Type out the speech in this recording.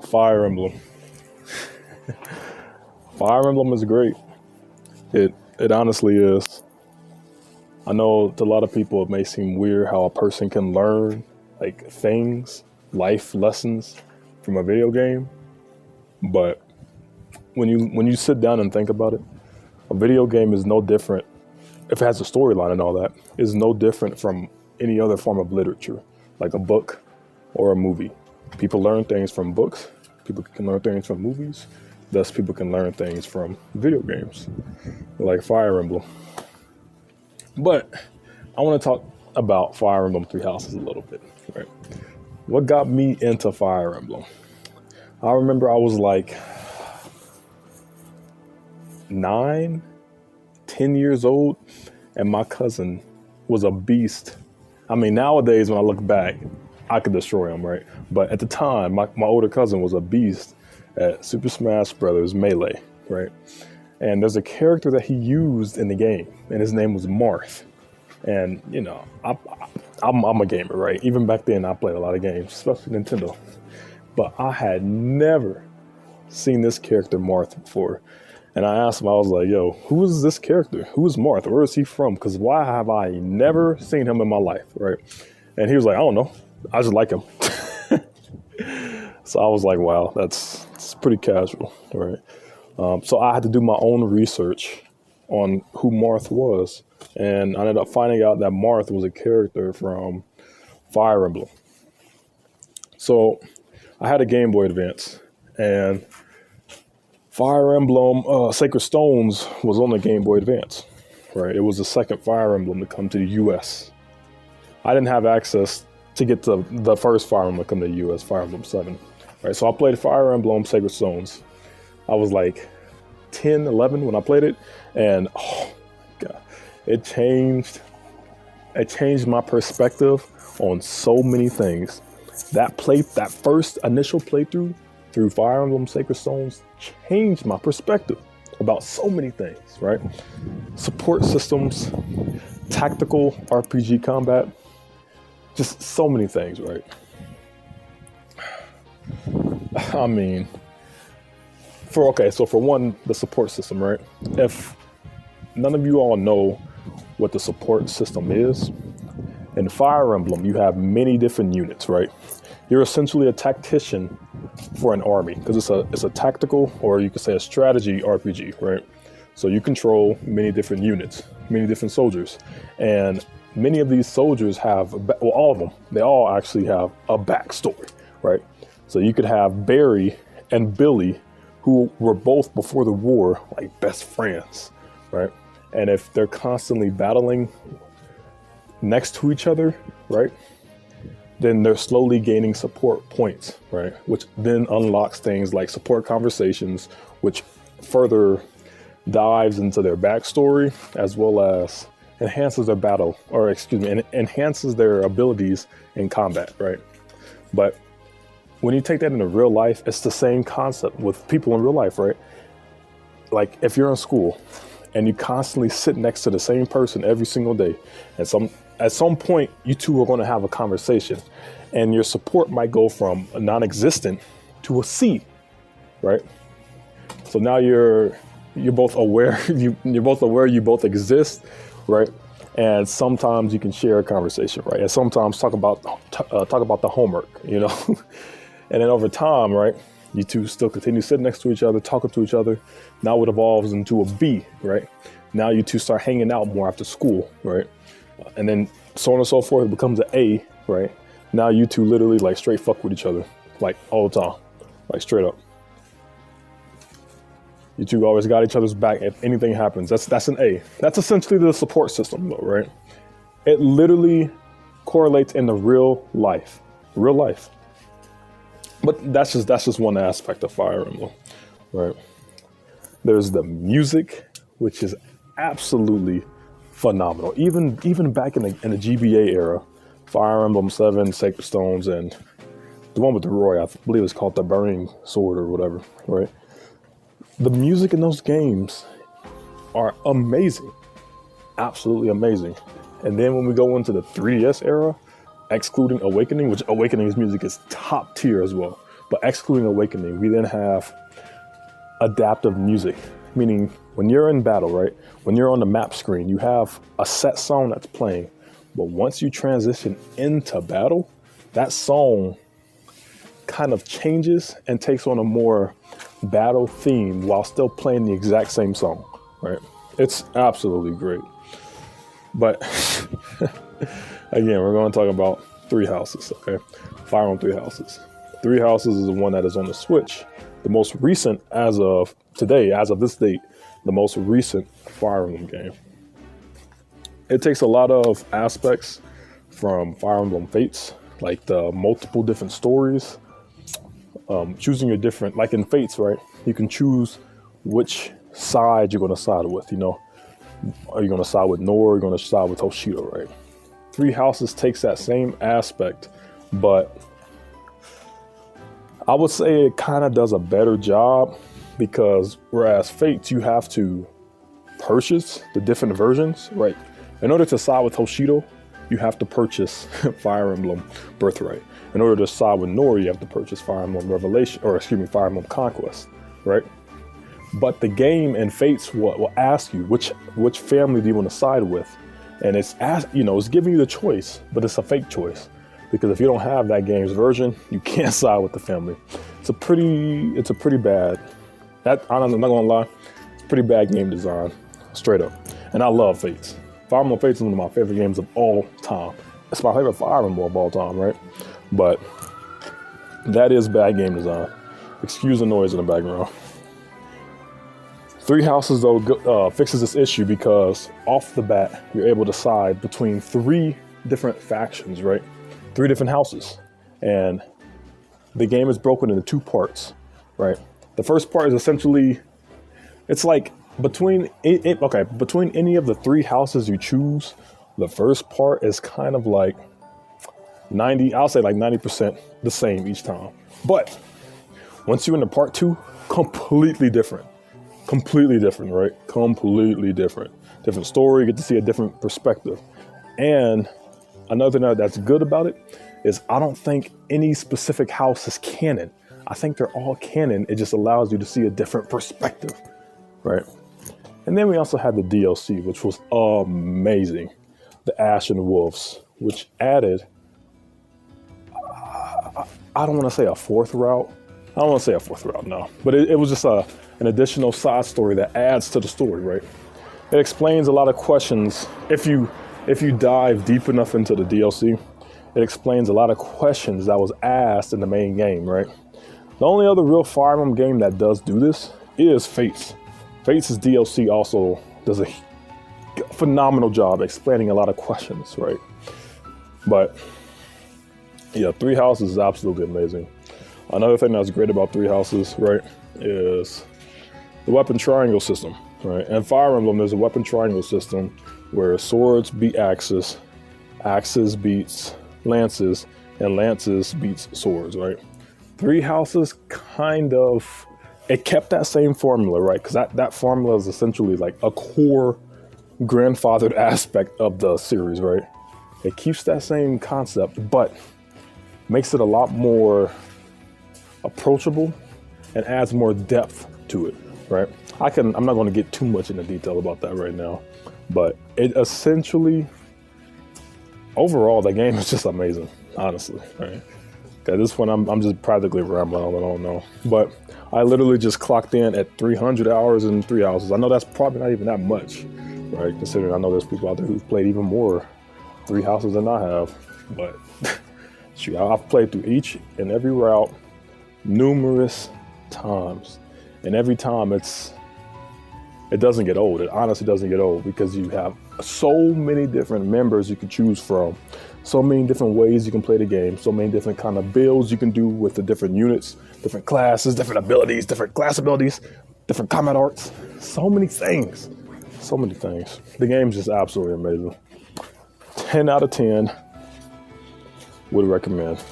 Fire Emblem. Fire Emblem is great. It honestly is. I know to a lot of people it may seem weird how a person can learn like things, life lessons from a video game, but when you sit down and think about it, a video game is no different. If it has a storyline and all that, is no different from any other form of literature, like a book or a movie. People learn things from books. People can learn things from movies. Thus, people can learn things from video games, like Fire Emblem. But I want to talk about Fire Emblem Three Houses a little bit. Right? What got me into Fire Emblem? I remember I was like 9, 10 years old, and my cousin was a beast. I mean, nowadays when I look back, I could destroy him, right? But at the time, my older cousin was a beast at Super Smash Brothers Melee, right? And there's a character that he used in the game, and his name was Marth. And you know, I'm a gamer, right? Even back then, I played a lot of games, especially Nintendo. But I had never seen this character Marth before. And I asked him, I was like, yo, who is this character? Who is Marth? Where is he from? Because why have I never seen him in my life, right? And he was like, I don't know. I just like him. So I was like, wow, it's pretty casual, right? So I had to do my own research on who Marth was. And I ended up finding out that Marth was a character from Fire Emblem. So I had a Game Boy Advance, and Fire Emblem Sacred Stones was on the Game Boy Advance, right? It was the second Fire Emblem to come to the US. I didn't have access to get to the first Fire Emblem to come to the US, Fire Emblem 7, right? So I played Fire Emblem Sacred Stones. I was like 10, 11 when I played it, and oh God, it changed my perspective on so many things. That first initial playthrough through Fire Emblem Sacred Stones changed my perspective about so many things, right? Support systems, tactical RPG combat, just so many things, right? I mean, for one, the support system, right? If none of you all know what the support system is, in Fire Emblem, you have many different units, right? You're essentially a tactician for an army because it's a tactical, or you could say a strategy RPG, right? So you control many different units, many different soldiers, and many of these soldiers have, well, all of them, they all actually have a backstory, right? So you could have Barry and Billy, who were both before the war like best friends, right? And if they're constantly battling next to each other, right, then they're slowly gaining support points, right? Which then unlocks things like support conversations, which further dives into their backstory, as well as enhances their enhances their abilities in combat, right? But when you take that into real life, it's the same concept with people in real life, right? Like if you're in school and you constantly sit next to the same person every single day, and at some point you two are going to have a conversation, and your support might go from a non-existent to a C, right? So now you're both aware you're both aware you both exist, right? And sometimes you can share a conversation, right? And sometimes talk about the homework, you know. And then over time, right, you two still continue sitting next to each other, talking to each other. Now it evolves into a B, right? Now you two start hanging out more after school, right? And then so on and so forth, it becomes an A, right? Now you two literally like straight fuck with each other, like all the time, like straight up. You two always got each other's back if anything happens. That's an A. That's essentially the support system though, right? It literally correlates in the real life. But that's just one aspect of Fire Emblem, right? There's the music, which is absolutely phenomenal. Even back in the GBA era, Fire Emblem 7, Sacred Stones, and the one with the Roy, I believe it's called the Burning Sword or whatever, right? The music in those games are amazing, absolutely amazing. And then when we go into the 3DS era, excluding Awakening, which Awakening's music is top tier as well, But excluding Awakening, we then have adaptive music, meaning when you're in battle, right? When you're on the map screen, you have a set song that's playing. But once you transition into battle, that song kind of changes and takes on a more battle theme while still playing the exact same song, right? It's absolutely great. But again, we're going to talk about Three Houses, okay? Fire Emblem Three Houses. Three Houses is the one that is on the Switch. The most recent, as of today, as of this date, the most recent Fire Emblem game. It takes a lot of aspects from Fire Emblem Fates, like the multiple different stories, choosing your different, like in Fates, right? You can choose which side you're going to side with, you know. Are you going to side with Nor? Are you going to side with Toshido, right? Three Houses takes that same aspect, but I would say it kind of does a better job, because whereas Fates, you have to purchase the different versions, right? In order to side with Toshido, you have to purchase Fire Emblem Birthright. In order to side with Nor, you have to purchase Fire Emblem Revelation, or excuse me, Fire Emblem Conquest, right? But the game and Fates will ask you which family do you want to side with, and it's giving you the choice, but it's a fake choice, because if you don't have that game's version, you can't side with the family. It's a pretty bad. I'm not gonna lie, it's pretty bad game design, straight up. And I love Fates. Fire Emblem Fates is one of my favorite games of all time. It's my favorite Fire Emblem of all time, right? But that is bad game design. Excuse the noise in the background. Three Houses, though, fixes this issue, because off the bat, you're able to side between three different factions, right? Three different houses. And the game is broken into two parts, right? The first part is essentially, it's like between any of the three houses you choose, the first part is kind of like 90% the same each time. But once you're into part two, completely different, right? Completely different. Different story, you get to see a different perspective. And another thing that's good about it is I don't think any specific house is canon. I think they're all canon. It just allows you to see a different perspective, right? And then we also had the DLC, which was amazing. The Ash and Wolves, which added, I don't want to say a fourth route. I don't want to say a fourth route, no. But it was just an additional side story that adds to the story, right? It explains a lot of questions. If you dive deep enough into the DLC, it explains a lot of questions that was asked in the main game, right? The only other real Fire Emblem game that does do this is Fates. Fates' DLC also does a phenomenal job explaining a lot of questions, right? But yeah, Three Houses is absolutely amazing. Another thing that's great about Three Houses, right, is the weapon triangle system, right? And Fire Emblem, there's a weapon triangle system where swords beat axes, axes beats lances, and lances beats swords, right? Three Houses kind of, it kept that same formula, right? Because that formula is essentially like a core grandfathered aspect of the series, right? It keeps that same concept, but makes it a lot more approachable and adds more depth to it, right? I'm not going to get too much into detail about that right now, but it essentially, overall, the game is just amazing, honestly, right? At this point, I'm just practically rambling on, I don't know. But I literally just clocked in at 300 hours in Three Houses. I know that's probably not even that much, right? Considering I know there's people out there who've played even more Three Houses than I have. But shoot, I've played through each and every route numerous times. And every time it doesn't get old. It honestly doesn't get old, because you have so many different members you can choose from, so many different ways you can play the game, so many different kind of builds you can do with the different units, different classes, different abilities, different class abilities, different combat arts, so many things. The game's just absolutely amazing. 10 out of 10 would recommend.